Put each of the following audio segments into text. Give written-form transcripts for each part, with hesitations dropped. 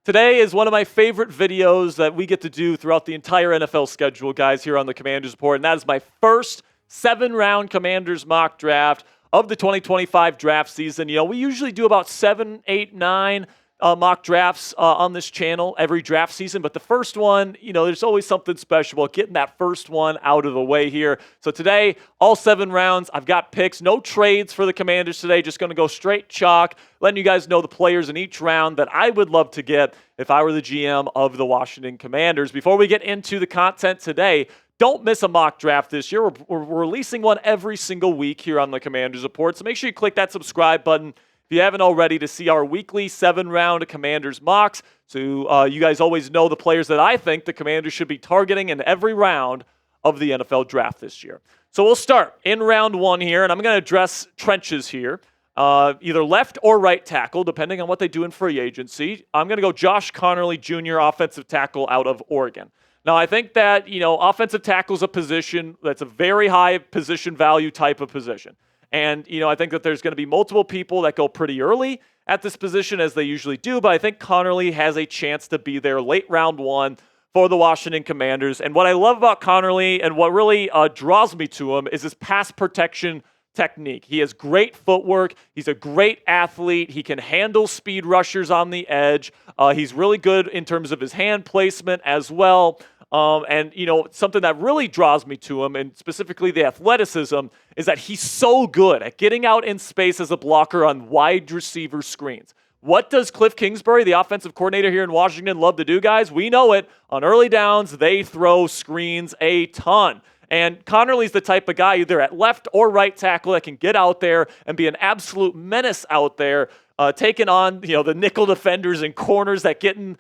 Today is one of my favorite videos that we get to do throughout the entire NFL schedule, guys, here on the Commanders Report, and that is my first 7-round Commanders mock draft of the 2025 draft season. You know, we usually do about 7, 8, 9 mock drafts on this channel every draft season, but the first one, you know, there's always something special about getting that first one out of the way here. So today, all 7 rounds, I've got picks, no trades for the Commanders today, just going to go straight chalk, letting you guys know the players in each round that I would love to get if I were the GM of the Washington Commanders. Before we get into the content today, don't miss a mock draft this year. We're releasing one every single week here on the Commanders Report, so make sure you click that subscribe button if you haven't already to see our weekly 7-round Commanders mocks. So you guys always know the players that I think the Commanders should be targeting in every round of the NFL draft this year. So we'll start in round 1 here, and I'm going to address trenches here. Either left or right tackle, depending on what they do in free agency. I'm going to go Josh Conerly Jr., offensive tackle out of Oregon. Now, I think that, you know, offensive tackle is a position that's a very high position value type of position. And, you know, I think that there's going to be multiple people that go pretty early at this position, as they usually do, but I think Conerly has a chance to be there late round 1 for the Washington Commanders. And what I love about Conerly and what really draws me to him is his pass protection technique. He has great footwork. He's a great athlete. He can handle speed rushers on the edge. He's really good in terms of his hand placement as well. And, you know, something that really draws me to him, and specifically the athleticism, is that he's so good at getting out in space as a blocker on wide receiver screens. What does Cliff Kingsbury, the offensive coordinator here in Washington, love to do, guys? We know it. On early downs, they throw screens a ton. And Conerly's the type of guy either at left or right tackle that can get out there and be an absolute menace out there, taking on, you know, the nickel defenders and corners that get in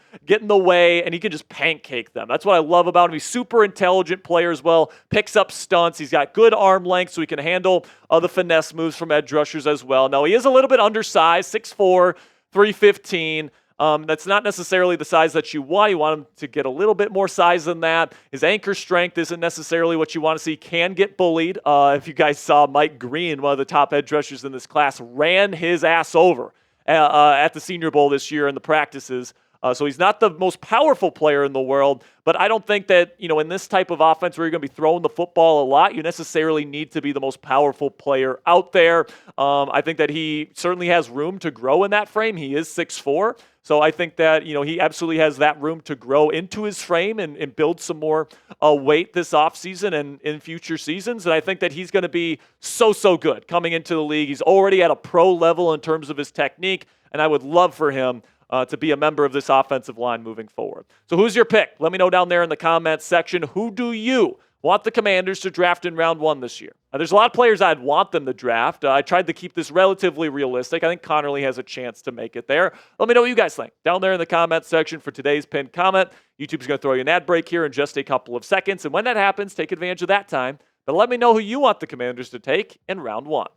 the way, and he can just pancake them. That's what I love about him. He's super intelligent player as well, picks up stunts. He's got good arm length, so he can handle the finesse moves from edge rushers as well. Now, he is a little bit undersized, 6'4", 315. That's not necessarily the size that you want. You want him to get a little bit more size than that. His anchor strength isn't necessarily what you want to see. Can get bullied. If you guys saw Mike Green, one of the top edge rushers in this class, ran his ass over at the Senior Bowl this year in the practices. So he's not the most powerful player in the world, but I don't think that, you know, in this type of offense where you're going to be throwing the football a lot, you necessarily need to be the most powerful player out there. I think that he certainly has room to grow in that frame. He is 6'4", so I think that, you know, he absolutely has that room to grow into his frame and build some more weight this offseason and in future seasons. And I think that he's going to be so good coming into the league. He's already at a pro level in terms of his technique, and I would love for him to be a member of this offensive line moving forward. So who's your pick? Let me know down there in the comments section. Who do you want the Commanders to draft in round 1 this year? There's a lot of players I'd want them to draft. I tried to keep this relatively realistic. I think Conerly has a chance to make it there. Let me know what you guys think down there in the comments section for today's pinned comment. YouTube's going to throw you an ad break here in just a couple of seconds, and when that happens, take advantage of that time. But let me know who you want the Commanders to take in round 1.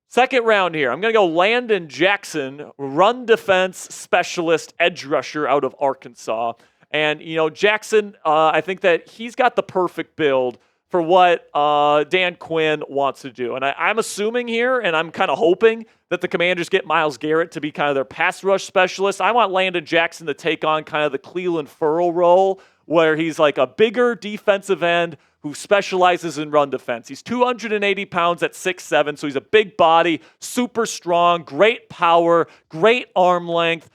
Second round here, I'm going to go Landon Jackson, run defense specialist, edge rusher out of Arkansas. And, you know, Jackson, I think that he's got the perfect build for what Dan Quinn wants to do. And I'm assuming here, and I'm kind of hoping, that the Commanders get Myles Garrett to be kind of their pass rush specialist. I want Landon Jackson to take on kind of the Clelin Ferrell role, where he's like a bigger defensive end who specializes in run defense. He's 280 pounds at 6'7", so he's a big body, super strong, great power, great arm length.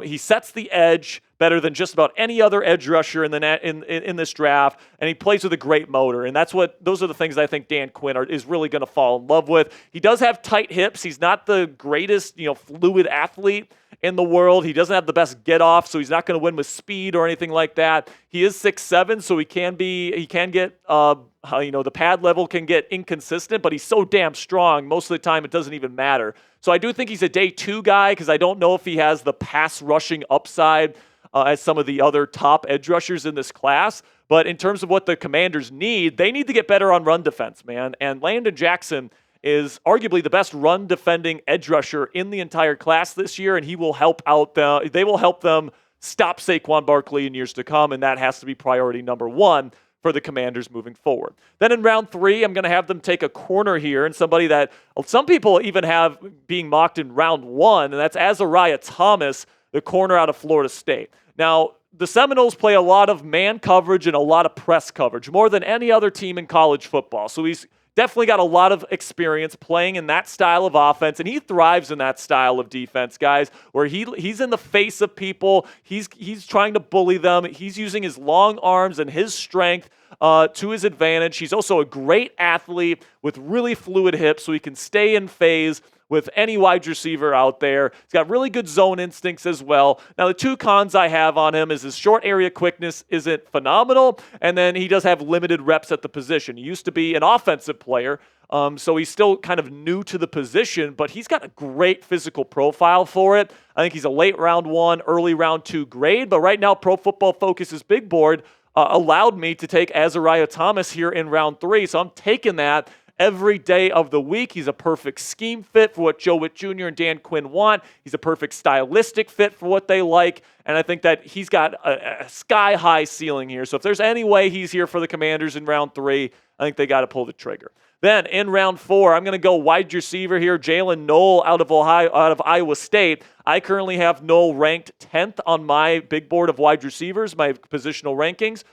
He sets the edge better than just about any other edge rusher in this draft, and he plays with a great motor. And those are the things I think Dan Quinn is really going to fall in love with. He does have tight hips. He's not the greatest, you know, fluid athlete in the world. He doesn't have the best get off, so he's not going to win with speed or anything like that. He is 6'7", so he can get the pad level can get inconsistent, but he's so damn strong. Most of the time, it doesn't even matter. So I do think he's a day 2 guy, because I don't know if he has the pass rushing upside as some of the other top edge rushers in this class. But in terms of what the Commanders need, they need to get better on run defense, man. And Landon Jackson is arguably the best run defending edge rusher in the entire class this year, and he will help out they will help them stop Saquon Barkley in years to come, and that has to be priority number 1 for the Commanders moving forward. Then in round 3, I'm going to have them take a corner here, and somebody that some people even have being mocked in round 1, and that's Azariah Thomas, the corner out of Florida State. Now, the Seminoles play a lot of man coverage and a lot of press coverage, more than any other team in college football. So he's definitely got a lot of experience playing in that style of offense, and he thrives in that style of defense, guys, where he's in the face of people. He's trying to bully them. He's using his long arms and his strength to his advantage. He's also a great athlete with really fluid hips, so he can stay in phase with any wide receiver out there. He's got really good zone instincts as well. Now, the 2 cons I have on him is his short area quickness isn't phenomenal, and then he does have limited reps at the position. He used to be an offensive player, so he's still kind of new to the position, but he's got a great physical profile for it. I think he's a late round 1, early round 2 grade, but right now Pro Football Focus's big board allowed me to take Azariah Thomas here in round 3, so I'm taking that every day of the week. He's a perfect scheme fit for what Joe Witt Jr. and Dan Quinn want. He's a perfect stylistic fit for what they like, and I think that he's got a sky-high ceiling here. So if there's any way he's here for the Commanders in round 3, I think they got to pull the trigger. Then in round 4, I'm going to go wide receiver here, Jaylen Noel out of Iowa State. I currently have Noel ranked 10th on my big board of wide receivers, my positional rankings.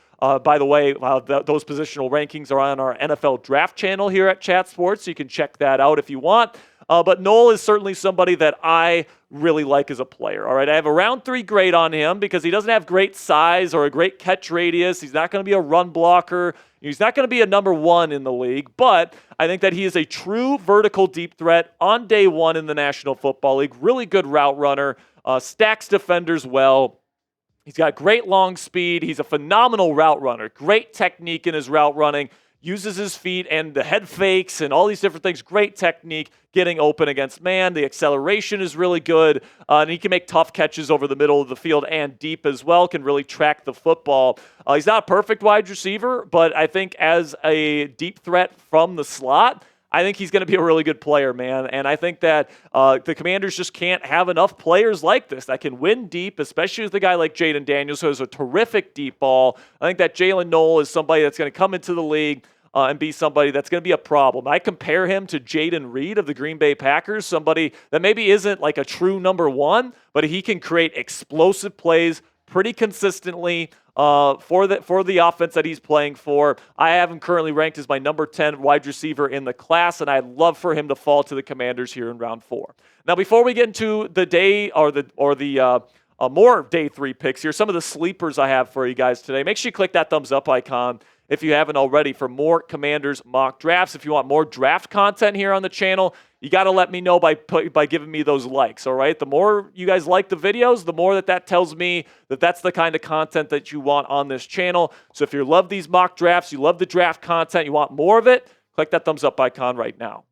By the way, those positional rankings are on our NFL draft channel here at Chat Sports, so you can check that out if you want. But Noel is certainly somebody that I really like as a player. All right, I have a round 3 grade on him because he doesn't have great size or a great catch radius. He's not going to be a run blocker. He's not going to be a number 1 in the league, but I think that he is a true vertical deep threat on day 1 in the National Football League. Really good route runner, stacks defenders well. He's got great long speed. He's a phenomenal route runner. Great technique in his route running. Uses his feet and the head fakes and all these different things. Great technique getting open against man. The acceleration is really good. And he can make tough catches over the middle of the field and deep as well. Can really track the football. He's not a perfect wide receiver, but I think as a deep threat from the slot, I think he's going to be a really good player, man. And I think that the Commanders just can't have enough players like this that can win deep, especially with a guy like Jayden Daniels, who has a terrific deep ball. I think that Jaylen Noel is somebody that's going to come into the league and be somebody that's going to be a problem. I compare him to Jayden Reed of the Green Bay Packers, somebody that maybe isn't like a true number 1, but he can create explosive plays pretty consistently for the offense that he's playing for. I have him currently ranked as my number 10 wide receiver in the class, and I'd love for him to fall to the Commanders here in round 4. Now, before we get into the day or the more day 3 picks here, some of the sleepers I have for you guys today, make sure you click that thumbs up icon if you haven't already for more Commanders mock drafts. If you want more draft content here on the channel, you got to let me know by giving me those likes, all right? The more you guys like the videos, the more that tells me that that's the kind of content that you want on this channel. So if you love these mock drafts, you love the draft content, you want more of it, click that thumbs up icon right now.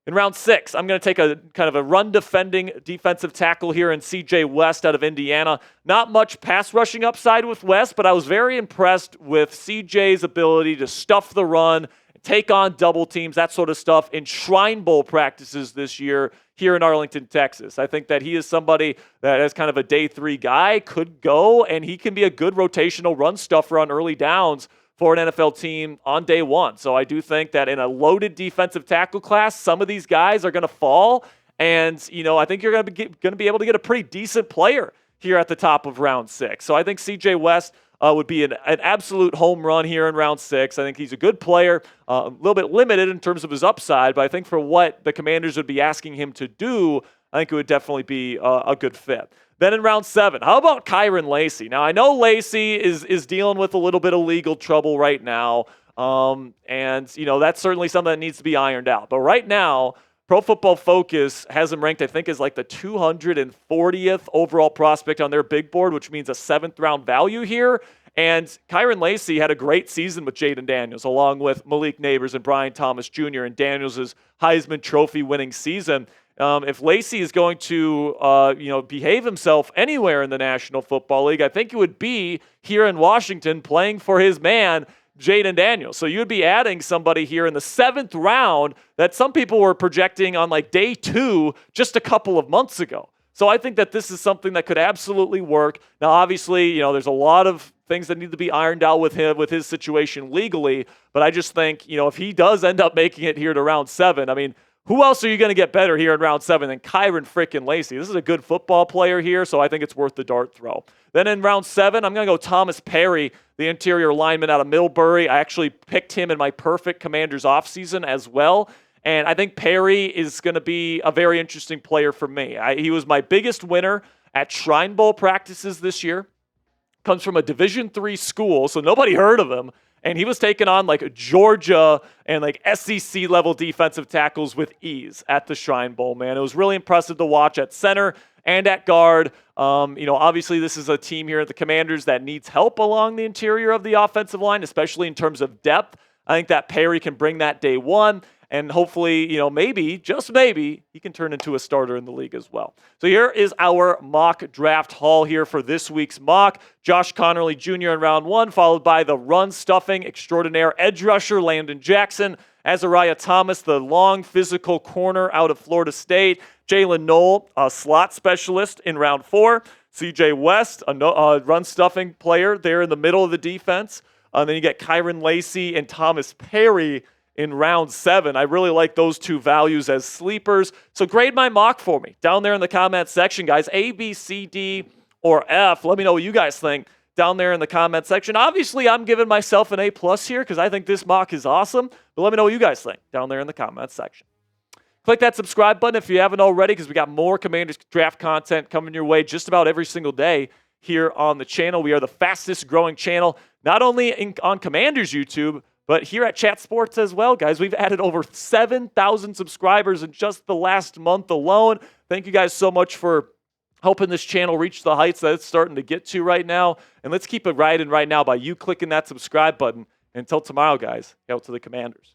In round 6, I'm going to take a kind of a run-defending defensive tackle here in C.J. West out of Indiana. Not much pass rushing upside with West, but I was very impressed with C.J.'s ability to stuff the run, take on double teams, that sort of stuff in Shrine Bowl practices this year here in Arlington, Texas. I think that he is somebody that is kind of a day 3 guy, could go, and he can be a good rotational run stuffer on early downs for an NFL team on day 1. So I do think that in a loaded defensive tackle class, some of these guys are going to fall. And, I think you're going to be able to get a pretty decent player here at the top of round 6. So I think C.J. West would be an absolute home run here in round 6. I think he's a good player, a little bit limited in terms of his upside, but I think for what the Commanders would be asking him to do, I think it would definitely be a good fit. Then in round 7, how about Kyren Lacy? Now, I know Lacy is dealing with a little bit of legal trouble right now, and, that's certainly something that needs to be ironed out. But right now, Pro Football Focus has him ranked, I think, as like the 240th overall prospect on their big board, which means a 7th-round value here. And Kyren Lacy had a great season with Jayden Daniels, along with Malik Nabers and Brian Thomas Jr. in Daniels' Heisman Trophy winning season. If Lacy is going to, behave himself anywhere in the National Football League, I think it would be here in Washington playing for his man, Jayden Daniels. So you would be adding somebody here in the 7th round that some people were projecting on like day 2 just a couple of months ago. So I think that this is something that could absolutely work. Now, obviously, there's a lot of things that need to be ironed out with him, with his situation legally. But I just think, if he does end up making it here to round 7, I mean, who else are you going to get better here in round 7 than Kyron freaking Lacy? This is a good football player here, so I think it's worth the dart throw. Then in round 7, I'm going to go Thomas Perry, the interior lineman out of Millbury. I actually picked him in my perfect Commanders offseason as well. And I think Perry is going to be a very interesting player for me. He was my biggest winner at Shrine Bowl practices this year. Comes from a Division III school, so nobody heard of him. And he was taking on like Georgia and like SEC level defensive tackles with ease at the Shrine Bowl, man. It was really impressive to watch at center and at guard. Obviously this is a team here at the Commanders that needs help along the interior of the offensive line, especially in terms of depth. I think that Perry can bring that day one. And hopefully, maybe, just maybe, he can turn into a starter in the league as well. So here is our mock draft haul here for this week's mock. Josh Conerly Jr. in round 1, followed by the run-stuffing extraordinaire edge rusher Landon Jackson, Azariah Thomas, the long physical corner out of Florida State, Jalen Knoll, a slot specialist in round 4, CJ West, a run-stuffing player there in the middle of the defense. Then you get Kyron Lacy and Thomas Perry in round 7. I really like those two values as sleepers. So grade my mock for me down there in the comment section, guys. A, B, C, D, or F. Let me know what you guys think down there in the comment section. Obviously, I'm giving myself an A+ here because I think this mock is awesome. But let me know what you guys think down there in the comment section. Click that subscribe button if you haven't already, because we got more Commanders draft content coming your way just about every single day here on the channel. We are the fastest growing channel, not only on Commanders YouTube, but here at Chat Sports as well, guys. We've added over 7,000 subscribers in just the last month alone. Thank you guys so much for helping this channel reach the heights that it's starting to get to right now. And let's keep it riding right now by you clicking that subscribe button. Until tomorrow, guys, out to the Commanders.